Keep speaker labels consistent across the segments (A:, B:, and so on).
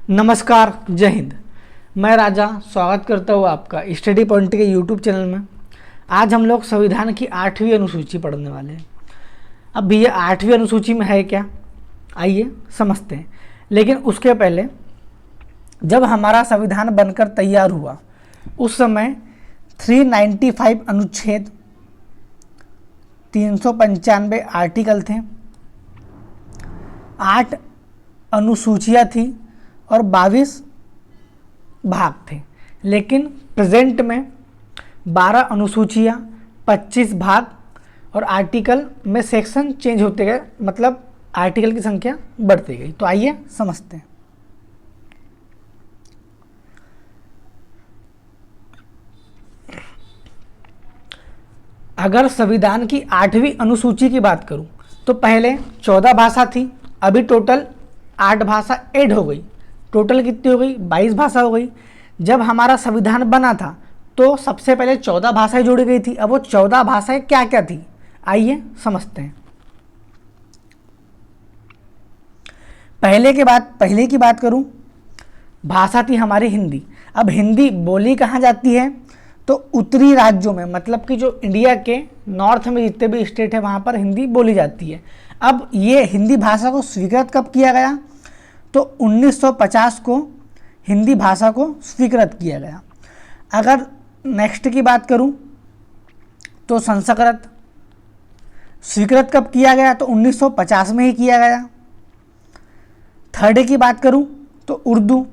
A: नमस्कार, जय हिंद। मैं राजा स्वागत करता हूँ आपका स्टडी पॉइंट के यूट्यूब चैनल में। आज हम लोग संविधान की 8वीं अनुसूची पढ़ने वाले हैं। अब भैया 8वीं अनुसूची में है क्या, आइए समझते हैं। लेकिन उसके पहले जब हमारा संविधान बनकर तैयार हुआ उस समय 395 अनुच्छेद, 395 आर्टिकल थे, 8 अनुसूचियाँ थी और 22 भाग थे। लेकिन प्रेजेंट में 12 अनुसूचियाँ, 25 भाग और आर्टिकल में सेक्शन चेंज होते गए, मतलब आर्टिकल की संख्या बढ़ती गई। तो आइए समझते हैं। अगर संविधान की 8वीं अनुसूची की बात करूं तो पहले 14 भाषा थी, अभी टोटल 8 भाषा ऐड हो गई। टोटल कितनी हो गई? 22 भाषा हो गई। जब हमारा संविधान बना था तो सबसे पहले 14 भाषाएं जोड़ी गई थी। अब वो 14 भाषाएं क्या क्या थी, आइए समझते हैं। पहले की बात करूं, भाषा थी हमारी हिंदी। अब हिंदी बोली कहाँ जाती है? तो उत्तरी राज्यों में, मतलब कि जो इंडिया के नॉर्थ में जितने भी स्टेट है वहाँ पर हिंदी बोली जाती है। अब ये हिंदी भाषा को स्वीकृत कब किया गया? तो 1950 को हिंदी भाषा को स्वीकृत किया गया। अगर नेक्स्ट की बात करूं तो संस्कृत स्वीकृत कब किया गया? तो 1950 में ही किया गया। थर्ड की बात करूं तो उर्दू,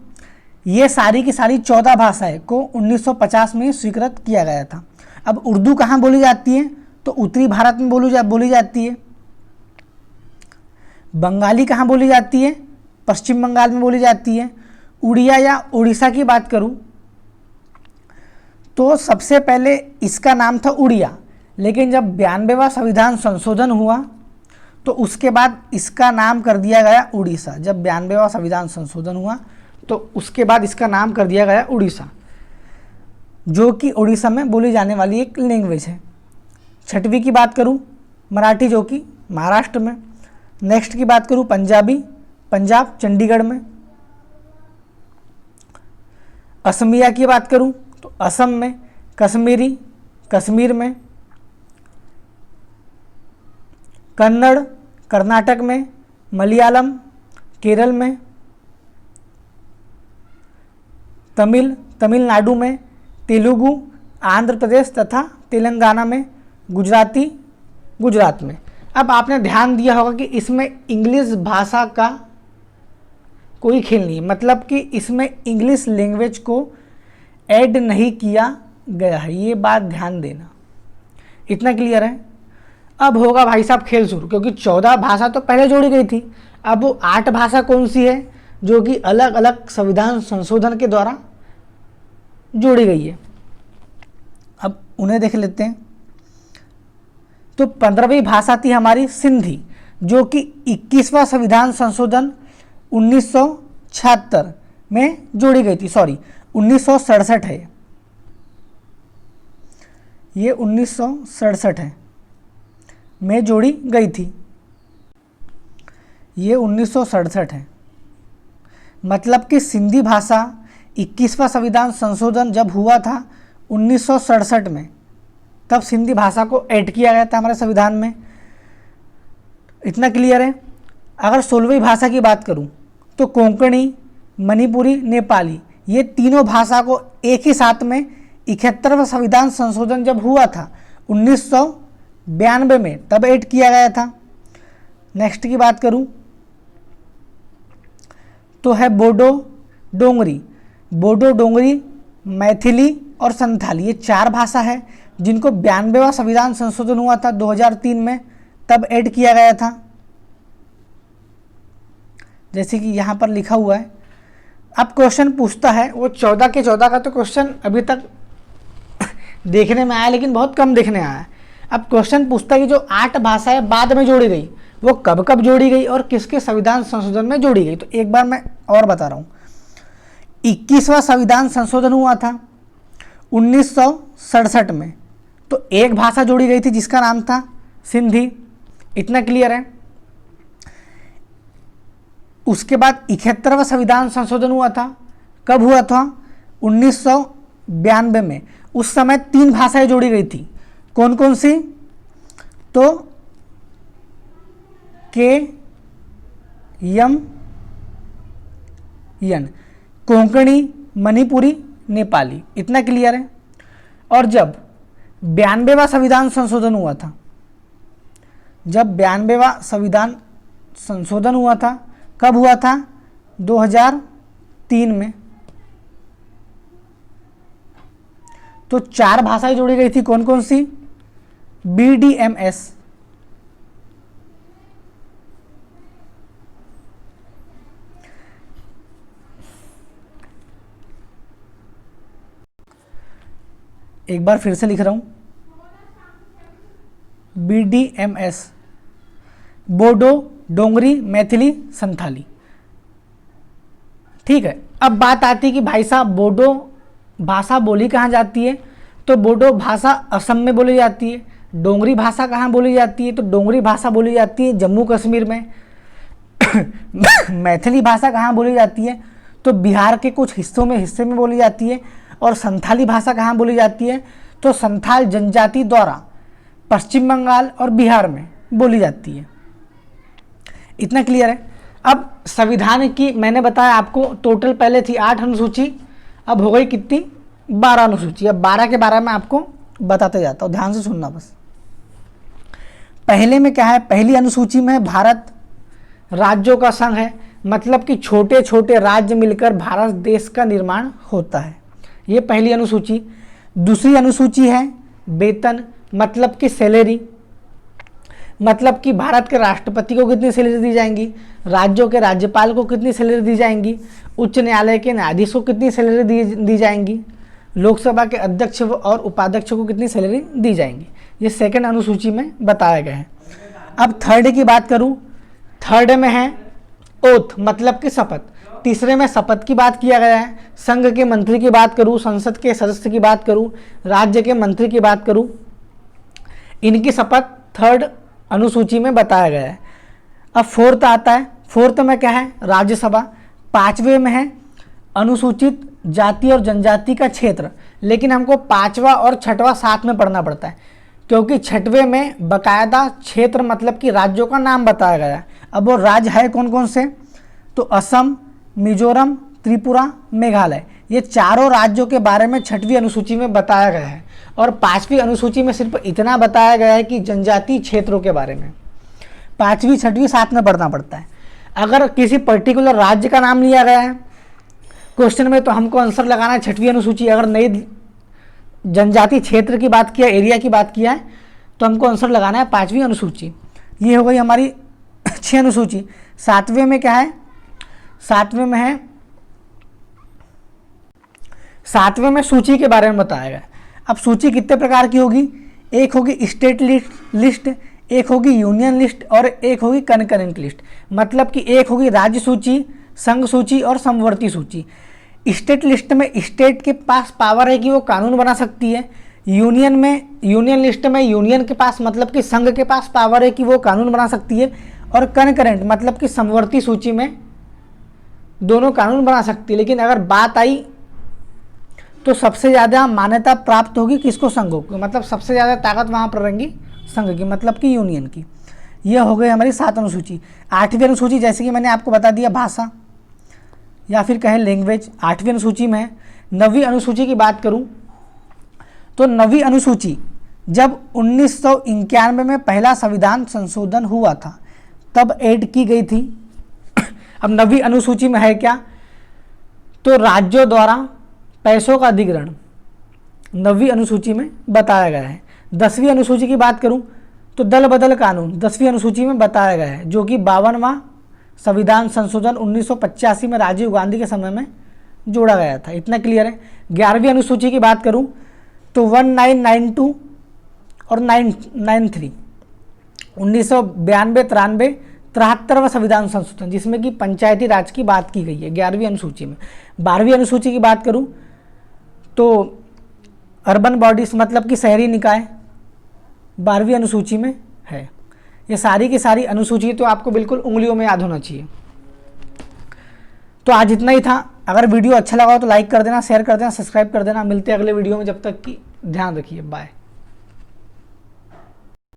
A: ये सारी की सारी 14 भाषाएं को 1950 में स्वीकृत किया गया था। अब उर्दू कहाँ बोली जाती है? तो उत्तरी भारत में बोली जाती है। बंगाली कहाँ बोली जाती है? पश्चिम बंगाल में बोली जाती है। उड़िया या उड़ीसा की बात करूं तो सबसे पहले इसका नाम था उड़िया, लेकिन जब 92वां संविधान संशोधन हुआ तो उसके बाद इसका नाम कर दिया गया उड़ीसा। जब 92वां संविधान संशोधन हुआ तो उसके बाद इसका नाम कर दिया गया उड़ीसा, जो कि उड़ीसा में बोली जाने वाली एक लैंग्वेज है। छठवीं की बात करूं मराठी, जो कि महाराष्ट्र में। नेक्स्ट की बात करूं पंजाबी, पंजाब चंडीगढ़ में। असमिया की बात करूं तो असम में। कश्मीरी कश्मीर में। कन्नड़ कर्नाटक में। मलयालम केरल में। तमिल तमिलनाडु में। तेलुगु आंध्र प्रदेश तथा तेलंगाना में। गुजराती गुजरात में। अब आपने ध्यान दिया होगा कि इसमें इंग्लिश भाषा का कोई खेल नहीं, मतलब कि इसमें इंग्लिश लैंग्वेज को ऐड नहीं किया गया है। ये बात ध्यान देना। इतना क्लियर है? अब होगा भाई साहब खेल शुरू, क्योंकि 14 भाषा तो पहले जोड़ी गई थी। अब वो 8 भाषा कौन सी है जो कि अलग अलग संविधान संशोधन के द्वारा जोड़ी गई है, अब उन्हें देख लेते हैं। तो 15वीं भाषा थी हमारी सिंधी, जो कि 21वां संविधान संशोधन 1976 में जोड़ी गई थी। सॉरी, 1967 है ये 1967 है में जोड़ी गई थी। ये 1967 है, मतलब कि सिंधी भाषा 21वां संविधान संशोधन जब हुआ था 1967 में, तब सिंधी भाषा को ऐड किया गया था हमारे संविधान में। इतना क्लियर है? अगर 16वीं भाषा की बात करूं तो कोंकणी, मणिपुरी, नेपाली, ये तीनों भाषा को एक ही साथ में 71वां संविधान संशोधन जब हुआ था 1992 में, तब ऐड किया गया था। नेक्स्ट की बात करूं तो है बोडो डोंगरी। बोडो डोंगरी, मैथिली और संथाली, ये 4 भाषा है जिनको 92वां संविधान संशोधन हुआ था 2003 में, तब ऐड किया गया था, जैसे कि यहाँ पर लिखा हुआ है। अब क्वेश्चन पूछता है, वो 14 के 14 का तो क्वेश्चन अभी तक देखने में आया, लेकिन बहुत कम देखने आया है। अब क्वेश्चन पूछता है कि जो 8 भाषाएं बाद में जोड़ी गई वो कब कब जोड़ी गई और किसके संविधान संशोधन में जोड़ी गई। तो एक बार मैं और बता रहा हूँ। 21वां संविधान संशोधन हुआ था 1967 में, तो एक भाषा जोड़ी गई थी जिसका नाम था सिंधी। इतना क्लियर है? उसके बाद 71वां संविधान संशोधन हुआ था। कब हुआ था? 1992 में। उस समय 3 भाषाएं जोड़ी गई थी। कौन कौन सी? तो के यम यन, कोंकणी, मणिपुरी, नेपाली। इतना क्लियर है। और जब 92वां संविधान संशोधन हुआ था, जब 92वां संविधान संशोधन हुआ था, कब हुआ था? 2003 में। तो 4 भाषाएं जोड़ी गई थी। कौन कौन सी? BDMS, एक बार फिर से लिख रहा हूं, BDMS, बोडो, डोंगरी, मैथिली, संथाली। ठीक है। अब बात आती है कि भाई साहब बोडो भाषा बोली कहाँ जाती है? तो बोडो भाषा असम में बोली जाती है। डोंगरी भाषा कहाँ बोली जाती है? तो डोंगरी भाषा बोली जाती है जम्मू कश्मीर में। मैथिली भाषा कहाँ बोली जाती है? तो बिहार के कुछ हिस्से में बोली जाती है। और संथाली भाषा कहाँ बोली जाती है? तो संथाल जनजाति द्वारा पश्चिम बंगाल और बिहार में बोली जाती है। इतना क्लियर है। अब संविधान की मैंने बताया आपको टोटल पहले थी 8 अनुसूची, अब हो गई कितनी? 12 अनुसूची। अब 12 के बारे में आपको बताते जाता हूँ, ध्यान से सुनना बस। पहले में क्या है? पहली अनुसूची में भारत राज्यों का संघ है, मतलब कि छोटे छोटे राज्य मिलकर भारत देश का निर्माण होता है। ये पहली अनुसूची। दूसरी अनुसूची है वेतन, मतलब कि सैलरी, मतलब कि भारत के राष्ट्रपति को कितनी सैलरी दी जाएंगी, राज्यों के राज्यपाल को कितनी सैलरी दी जाएंगी, उच्च न्यायालय के न्यायाधीश को कितनी सैलरी दी जाएंगी, लोकसभा के अध्यक्ष और उपाध्यक्ष को कितनी सैलरी दी जाएंगी। ये सेकंड अनुसूची में बताया गया है। अब थर्ड की बात करूं, थर्ड में है ओथ, मतलब कि शपथ। तीसरे में शपथ की बात किया गया है। संघ के मंत्री की बात करूं, संसद के सदस्य की बात करूं, राज्य के मंत्री की बात करूं, इनकी शपथ थर्ड अनुसूची में बताया गया है। अब फोर्थ आता है। फोर्थ में क्या है? राज्यसभा। 5वें में है अनुसूचित जाति और जनजाति का क्षेत्र, लेकिन हमको 5वां और 6वां साथ में पढ़ना पड़ता है, क्योंकि 6वें में बकायदा क्षेत्र मतलब कि राज्यों का नाम बताया गया है। अब वो राज्य है कौन कौन से? तो असम, मिजोरम, त्रिपुरा, मेघालय। ये चारों राज्यों के बारे में 6वीं अनुसूची में बताया गया है। और 5वीं अनुसूची में सिर्फ इतना बताया गया है कि जनजातीय क्षेत्रों के बारे में। 5वीं 6वीं साथ में पढ़ना पड़ता है। अगर किसी पर्टिकुलर राज्य का नाम लिया गया है क्वेश्चन में, तो हमको आंसर लगाना है 6वीं अनुसूची। अगर नई जनजातीय क्षेत्र की बात किया, एरिया की बात किया है, तो हमको आंसर लगाना है 5वीं अनुसूची। ये हो गई हमारी 6 अनुसूची। 7वें में क्या है? 7वें में है, 7वें में सूची के बारे में बताया गया। अब सूची कितने प्रकार की होगी? एक होगी स्टेट लिस्ट, एक होगी यूनियन लिस्ट और एक होगी कनकरेंट लिस्ट। मतलब कि एक होगी राज्य सूची, संघ सूची और समवर्ती सूची। स्टेट लिस्ट में स्टेट के पास पावर है कि वो कानून बना सकती है। यूनियन लिस्ट में यूनियन के पास मतलब कि संघ के पास पावर है कि वो कानून बना सकती है। और कनकरेंट मतलब कि समवर्ती सूची में दोनों कानून बना सकती है। लेकिन अगर बात आई तो सबसे ज़्यादा मान्यता प्राप्त होगी किसको? संघ को। मतलब सबसे ज़्यादा ताकत वहाँ पर रहेंगी संघ की, मतलब कि यूनियन की। यह हो गई हमारी 7 अनुसूची। 8वीं अनुसूची जैसे कि मैंने आपको बता दिया भाषा या फिर कहें लैंग्वेज, 8वीं अनुसूची में है। 9वीं अनुसूची की बात करूं तो 9वीं अनुसूची जब 1991 में पहला संविधान संशोधन हुआ था तब ऐड की गई थी। अब 9वीं अनुसूची में है क्या? तो राज्यों द्वारा पैसों का अधिग्रहण 9वीं अनुसूची में बताया गया है। 10वीं अनुसूची की बात करूं तो दल बदल कानून 10वीं अनुसूची में बताया गया है, जो कि 52वां संविधान संशोधन 1985 में राजीव गांधी के समय में जोड़ा गया था। इतना क्लियर है। 11वीं अनुसूची की बात करूं तो 1992 और 993 1992, 93वां संविधान संशोधन, जिसमें कि पंचायती राज की बात की गई है 11वीं अनुसूची में। 12वीं अनुसूची की बात करूं तो अर्बन बॉडीज मतलब कि शहरी निकाय 12वीं अनुसूची में है। ये सारी की सारी अनुसूची तो आपको बिल्कुल उंगलियों में याद होना चाहिए। तो आज इतना ही था। अगर वीडियो अच्छा लगा हो तो लाइक कर देना, शेयर कर देना, सब्सक्राइब कर देना। मिलते हैं अगले वीडियो में, जब तक कि ध्यान रखिए, बाय।